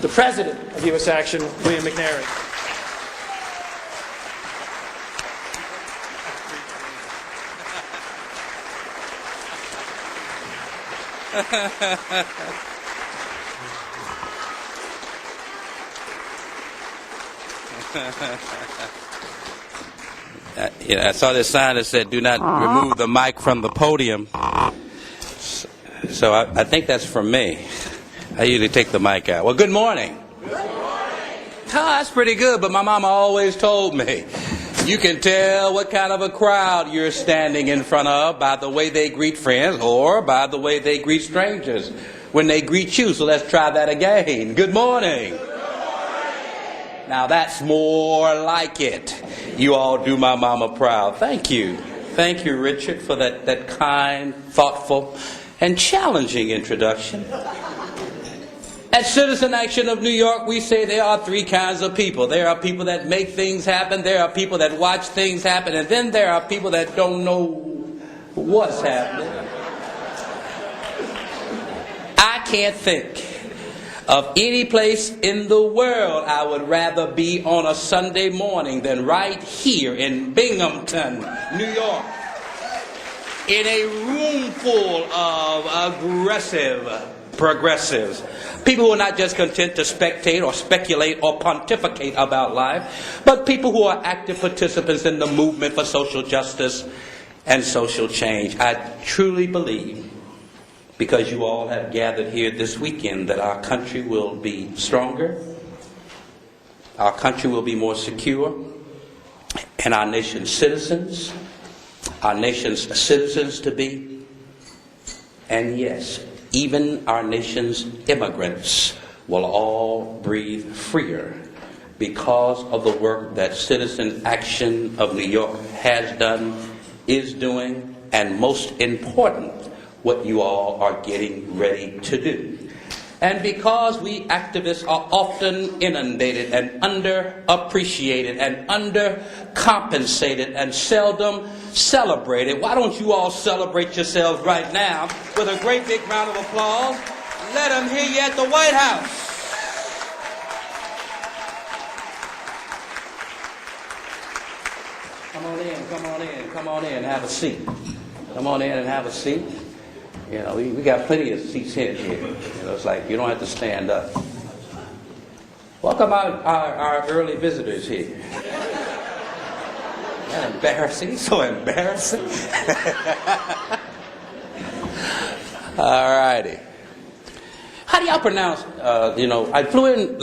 the President of U.S. Action, William McNary. I saw this sign that said, "Do not remove the mic from the podium." So I think that's for me. I usually take the mic out. Well, good morning. Good morning. That's pretty good, but my mama always told me, you can tell what kind of a crowd you're standing in front of by the way they greet friends or by the way they greet strangers when they greet you. So let's try that again. Good morning. Good morning. Now that's more like it. You all do my mama proud. Thank you. Thank you, Richard, for that kind, thoughtful, and challenging introduction. At Citizen Action of New York, we say there are three kinds of people. There are people that make things happen, there are people that watch things happen, and then there are people that don't know what's happening. I can't think of any place in the world I would rather be on a Sunday morning than right here in Binghamton, New York, in a room full of aggressive progressives. People who are not just content to spectate or speculate or pontificate about life, but people who are active participants in the movement for social justice and social change. I truly believe, because you all have gathered here this weekend, that our country will be stronger, our country will be more secure, and our nation's citizens to be, and yes, even our nation's immigrants will all breathe freer because of the work that Citizen Action of New York has done, is doing, and most important, what you all are getting ready to do. And because we activists are often inundated and underappreciated and undercompensated and seldom celebrated, why don't you all celebrate yourselves right now with a great big round of applause? Let them hear you at the White House. Come on in, have a seat. Come on in and have a seat. You know, we got plenty of seats in here. You know, it's like you don't have to stand up. Welcome our early visitors here. That's embarrassing, so embarrassing. All righty. How do y'all pronounce, I flew in,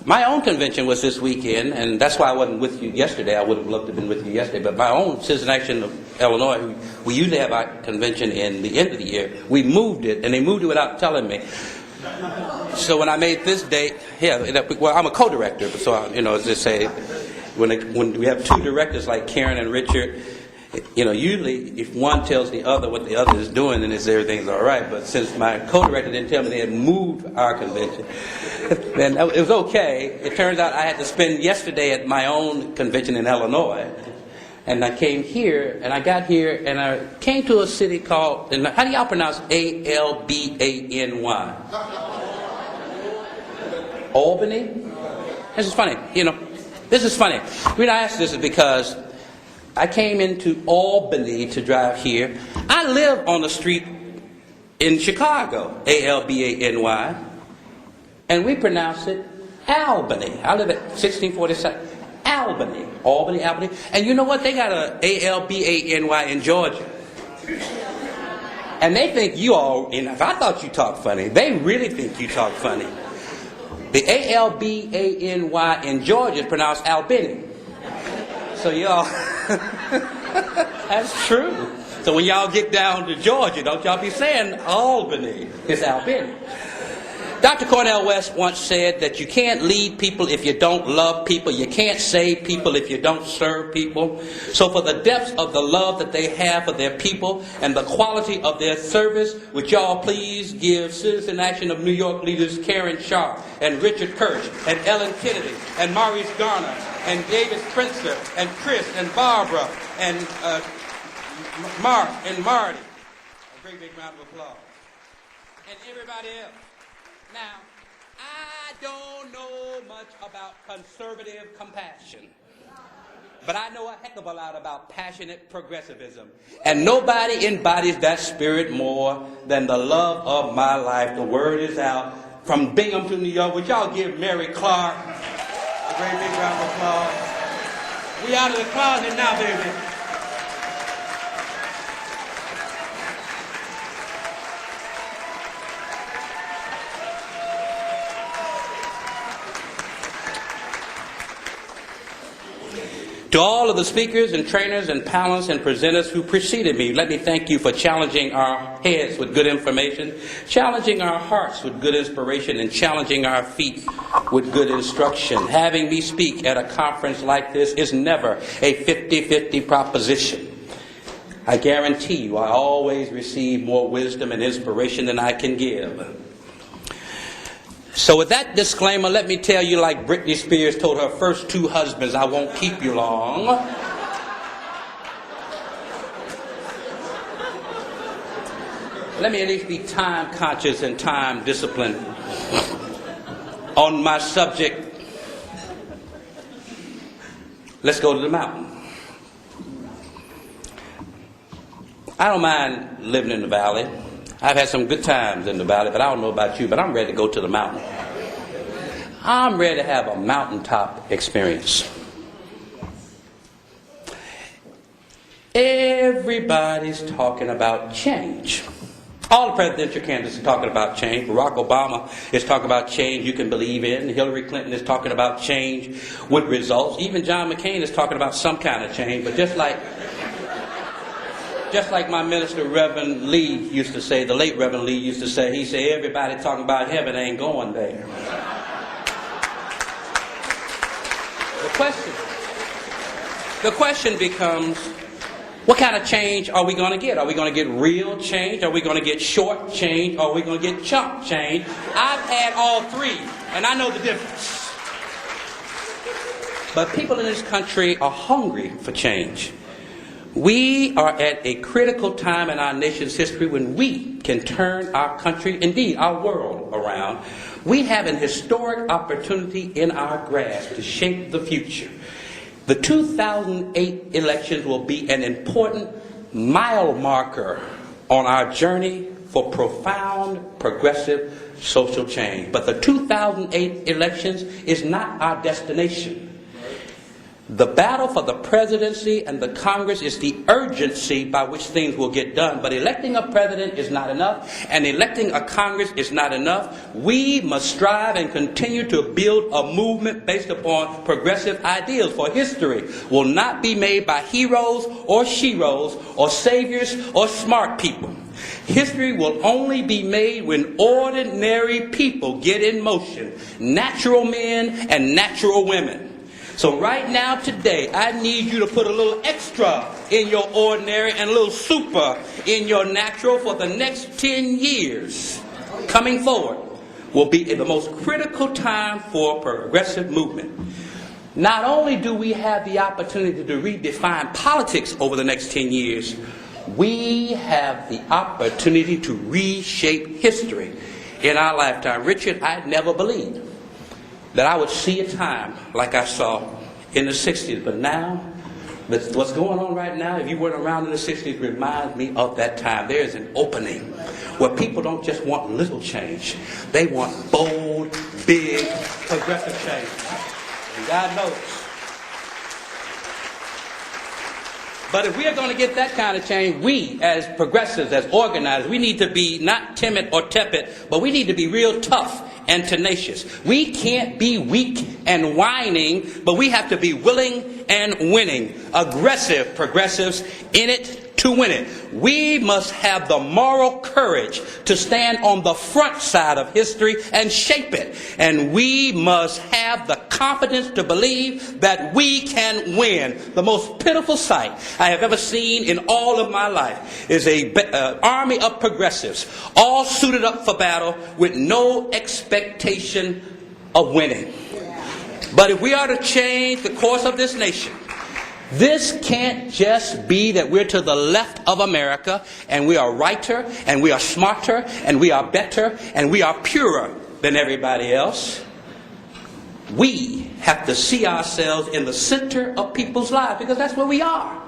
my own convention was this weekend, and that's why I wasn't with you yesterday. I would have loved to have been with you yesterday, but my own Citizen Action of Illinois, we usually have our convention in the end of the year. We moved it, and they moved it without telling me. So when I made this date, well, I'm a co-director, so, as they say, when we have two directors like Karen and Richard, usually if one tells the other what the other is doing, then everything's all right. But since my co-director didn't tell me they had moved our convention, then it was okay. It turns out I had to spend yesterday at my own convention in Illinois. And I came here, and I got here, and I came to a city called, how do y'all pronounce Albany? Albany? This is funny, This is funny. The reason I ask this is because I came into Albany to drive here. I live on the street in Chicago, Albany, and we pronounce it Albany. I live at 1647 Albany. And you know what? They got a Albany in Georgia. And they think you all, if I thought you talked funny, they really think you talk funny. The Albany in Georgia is pronounced Albany. So y'all, that's true. So when y'all get down to Georgia, don't y'all be saying Albany. It's Albany. Dr. Cornel West once said that you can't lead people if you don't love people. You can't save people if you don't serve people. So for the depths of the love that they have for their people and the quality of their service, would y'all please give Citizen Action of New York leaders Karen Sharp and Richard Kirsch and Ellen Kennedy and Maurice Garner and David Spencer and Chris and Barbara and Mark and Marty. A great big round of applause. And everybody else. Now, I don't so much about conservative compassion. But I know a heck of a lot about passionate progressivism. And nobody embodies that spirit more than the love of my life. The word is out from Binghamton, New York. Would y'all give Mary Clark a great big round of applause? We out of the closet now, baby. To all of the speakers and trainers and panelists and presenters who preceded me, let me thank you for challenging our heads with good information, challenging our hearts with good inspiration, and challenging our feet with good instruction. Having me speak at a conference like this is never a 50-50 proposition. I guarantee you I always receive more wisdom and inspiration than I can give. So with that disclaimer, let me tell you, like Britney Spears told her first two husbands, I won't keep you long. Let me at least be time conscious and time disciplined on my subject. Let's go to the mountain. I don't mind living in the valley. I've had some good times in the valley, but I don't know about you, but I'm ready to go to the mountain. I'm ready to have a mountaintop experience. Everybody's talking about change. All the presidential candidates are talking about change. Barack Obama is talking about change you can believe in. Hillary Clinton is talking about change with results. Even John McCain is talking about some kind of change, but just like my minister, Reverend Lee, used to say, the late Reverend Lee used to say, he said, everybody talking about heaven ain't going there. The question becomes, what kind of change are we going to get? Are we going to get real change? Are we going to get short change? Or are we going to get chunk change? I've had all three, and I know the difference. But people in this country are hungry for change. We are at a critical time in our nation's history when we can turn our country, indeed our world, around. We have an historic opportunity in our grasp to shape the future. The 2008 elections will be an important mile marker on our journey for profound progressive social change. But the 2008 elections is not our destination. The battle for the presidency and the Congress is the urgency by which things will get done. But electing a president is not enough, and electing a Congress is not enough. We must strive and continue to build a movement based upon progressive ideals. For history will not be made by heroes or sheroes or saviors or smart people. History will only be made when ordinary people get in motion, natural men and natural women. So right now, today, I need you to put a little extra in your ordinary and a little super in your natural for the next 10 years. Coming forward will be the most critical time for progressive movement. Not only do we have the opportunity to redefine politics over the next 10 years, we have the opportunity to reshape history in our lifetime. Richard, I never believed that I would see a time like I saw in the 60s. But now, what's going on right now, if you weren't around in the 60s, reminds me of that time. There is an opening where people don't just want little change. They want bold, big, progressive change. And God knows. But if we are going to get that kind of change, we as progressives, as organizers, we need to be not timid or tepid, but we need to be real tough and tenacious. We can't be weak and whining, but we have to be willing and winning. Aggressive progressives, in it to win it. We must have the moral courage to stand on the front side of history and shape it. And we must have the confidence to believe that we can win. The most pitiful sight I have ever seen in all of my life is an army of progressives, all suited up for battle with no expectation of winning. But if we are to change the course of this nation, this can't just be that we're to the left of America and we are righter and we are smarter and we are better and we are purer than everybody else. we have to see ourselves in the center of people's lives, because that's where we are.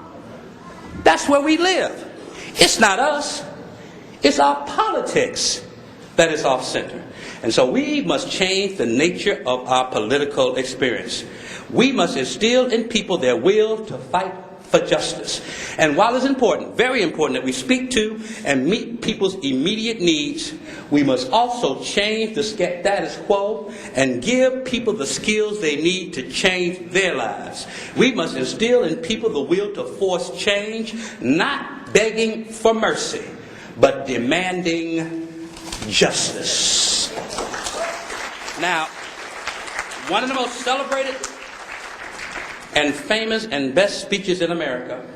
That's where we live. It's not us. It's our politics that is off center. And so we must change the nature of our political experience. We must instill in people their will to fight for justice. And while it's important, very important, that we speak to and meet people's immediate needs, we must also change the status quo and give people the skills they need to change their lives. We must instill in people the will to force change, not begging for mercy, but demanding justice. Now, one of the most celebrated and famous and best speeches in America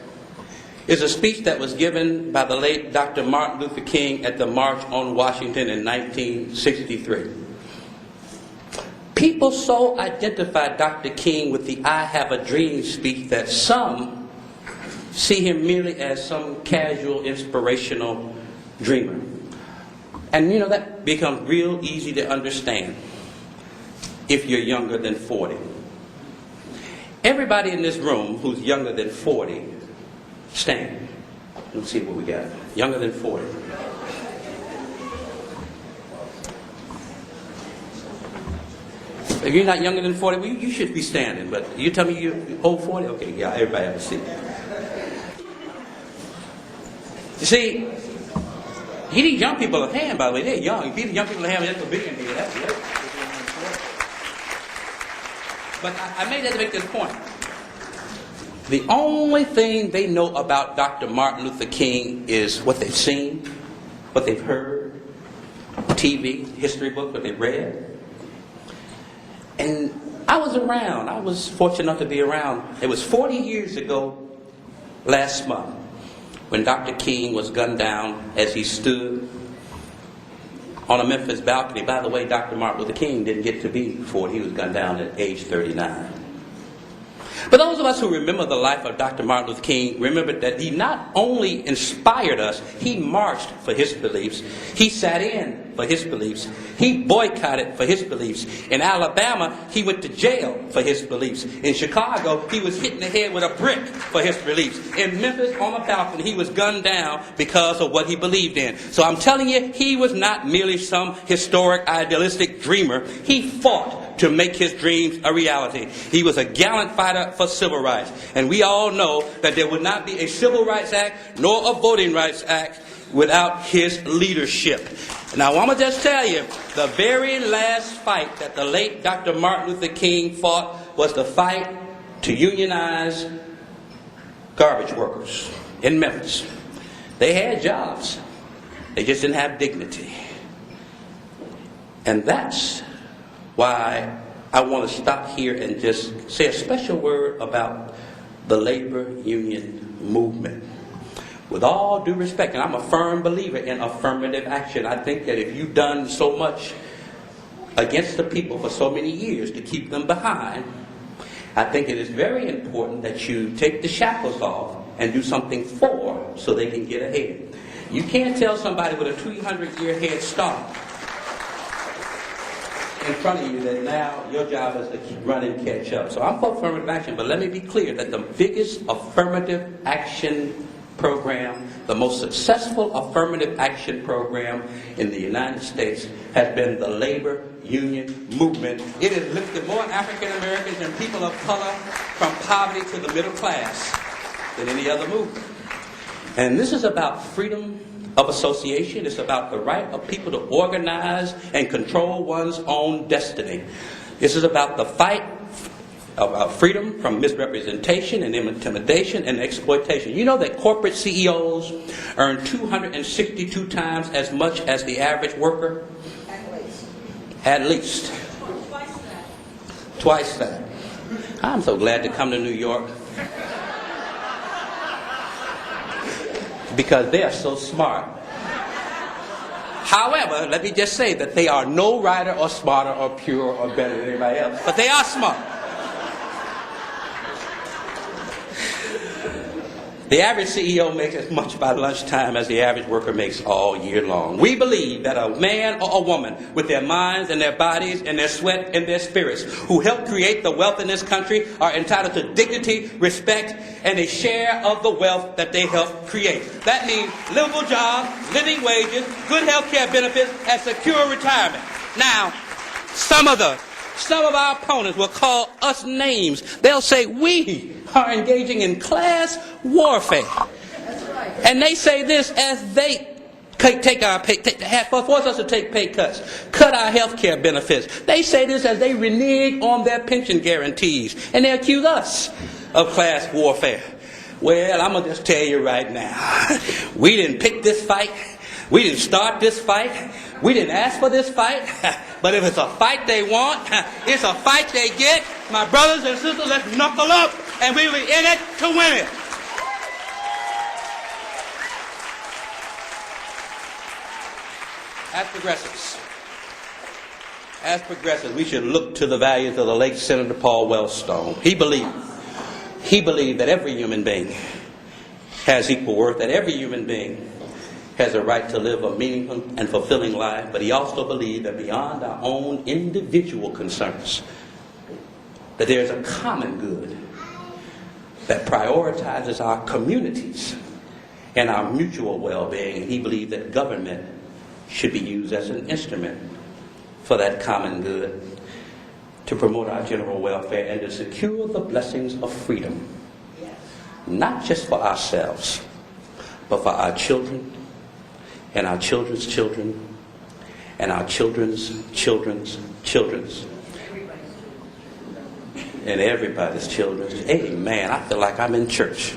is a speech that was given by the late Dr. Martin Luther King at the March on Washington in 1963. People so identified Dr. King with the "I Have a Dream" speech that some see him merely as some casual, inspirational dreamer. And you know, that becomes real easy to understand if you're younger than 40. Everybody in this room who's younger than 40, stand. Let's see what we got. Younger than 40. If you're not younger than 40, well, you should be standing. But you tell me you're old 40? Okay, yeah, everybody have a seat. You see, you need young people a hand, by the way. They're young. If you need young people a hand, that's a big in here. That's great. But I made that to make this point. The only thing they know about Dr. Martin Luther King is what they've seen, what they've heard, TV, history books, what they've read. And I was around. I was fortunate enough to be around. It was 40 years ago last month when Dr. King was gunned down as he stood on a Memphis balcony. By the way, Dr. Martin Luther King didn't get to be 40. He was gunned down at age 39. But those of us who remember the life of Dr. Martin Luther King remember that he not only inspired us, he marched for his beliefs. He sat in for his beliefs. He boycotted for his beliefs. In Alabama, he went to jail for his beliefs. In Chicago, he was hit in the head with a brick for his beliefs. In Memphis, on a balcony, he was gunned down because of what he believed in. So I'm telling you, he was not merely some historic, idealistic dreamer. He fought to make his dreams a reality. He was a gallant fighter for civil rights. And we all know that there would not be a Civil Rights Act nor a Voting Rights Act without his leadership. Now, I'm going to just tell you, the very last fight that the late Dr. Martin Luther King fought was the fight to unionize garbage workers in Memphis. They had jobs. They just didn't have dignity. And that's why I want to stop here and just say a special word about the labor union movement. With all due respect, and I'm a firm believer in affirmative action. I think that if you've done so much against the people for so many years to keep them behind, I think it is very important that you take the shackles off and do something for so they can get ahead. You can't tell somebody with a 200-year head start in front of you that now your job is to keep running and catch up. So I'm for affirmative action, but let me be clear that the biggest affirmative action program, the most successful affirmative action program in the United States has been the labor union movement. It has lifted more African Americans and people of color from poverty to the middle class than any other movement. And this is about freedom of association. It's about the right of people to organize and control one's own destiny. This is about the fight of freedom from misrepresentation and intimidation and exploitation. You know that corporate CEOs earn 262 times as much as the average worker? At least. Twice that. I'm so glad to come to New York because they are so smart. However, let me just say that they are no righter or smarter or purer or better than anybody else. But they are smart. The average CEO makes as much by lunchtime as the average worker makes all year long. We believe that a man or a woman with their minds and their bodies and their sweat and their spirits who helped create the wealth in this country are entitled to dignity, respect, and a share of the wealth that they helped create. That means livable jobs, living wages, good health care benefits, and secure retirement. Now, some of our opponents will call us names. They'll say we are engaging in class warfare. And they say this as they force us to take pay cuts, cut our health care benefits. They say this as they renege on their pension guarantees. And they accuse us of class warfare. Well, I'm going to just tell you right now, we didn't pick this fight. We didn't start this fight. We didn't ask for this fight. But if it's a fight they want, it's a fight they get. My brothers and sisters, let's knuckle up, and we'll be in it to win it. As progressives, we should look to the values of the late Senator Paul Wellstone. He believed that every human being has equal worth, that every human being has a right to live a meaningful and fulfilling life, but he also believed that beyond our own individual concerns, that there's a common good that prioritizes our communities and our mutual well-being. And he believed that government should be used as an instrument for that common good, to promote our general welfare and to secure the blessings of freedom, not just for ourselves, but for our children, and our children's children, and our children's children's children's, and everybody's children. Amen. I feel like I'm in church.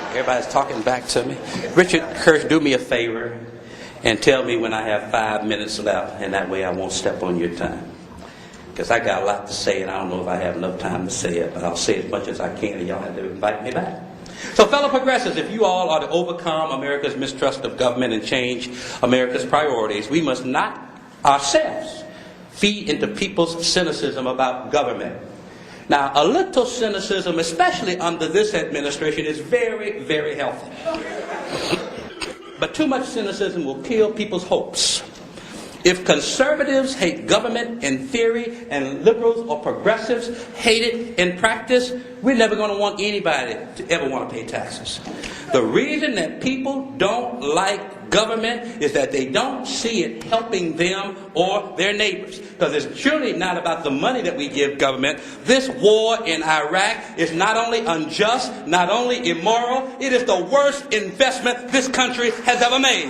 Everybody's talking back to me. Richard Kirsch, do me a favor and tell me when I have 5 minutes left, and that way I won't step on your time. Because I got a lot to say, and I don't know if I have enough time to say it, but I'll say as much as I can, and y'all have to invite me back. So, fellow progressives, if you all are to overcome America's mistrust of government and change America's priorities, we must not ourselves feed into people's cynicism about government. Now, a little cynicism, especially under this administration, is very, very healthy. But too much cynicism will kill people's hopes. If conservatives hate government in theory and liberals or progressives hate it in practice, we're never going to want anybody to ever want to pay taxes. The reason that people don't like government is that they don't see it helping them or their neighbors. Because it's surely not about the money that we give government. This war in Iraq is not only unjust, not only immoral, it is the worst investment this country has ever made.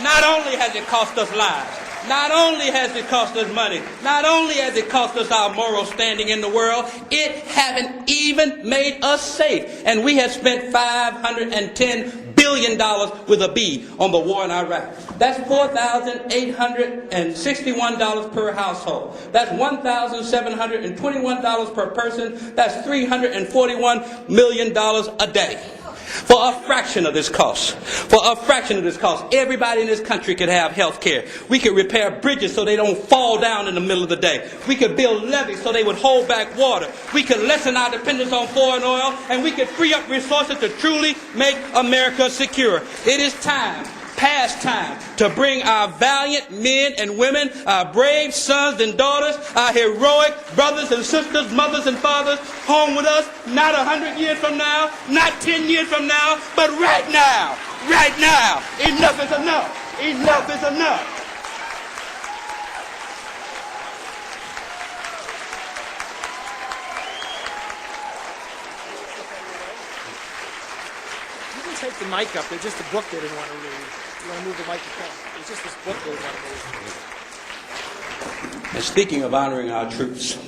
Not only has it cost us lives, not only has it cost us money, not only has it cost us our moral standing in the world, it haven't even made us safe. And we have spent $510 billion with a B on the war in Iraq. That's $4,861 per household. That's $1,721 per person. That's $341 million a day. For a fraction of this cost, everybody in this country could have health care. We could repair bridges so they don't fall down in the middle of the day. We could build levees so they would hold back water. We could lessen our dependence on foreign oil, and we could free up resources to truly make America secure. It is time, past time, to bring our valiant men and women, our brave sons and daughters, our heroic brothers and sisters, mothers and fathers home with us, not 100 years from now, not 10 years from now, but right now, right now. Enough is enough. Enough is enough. You can take the mic up. There's just a book they didn't want to read. You want to move the microphone. It's just this book they want to move. And speaking of honoring our troops,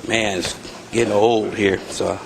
man, it's getting old here, so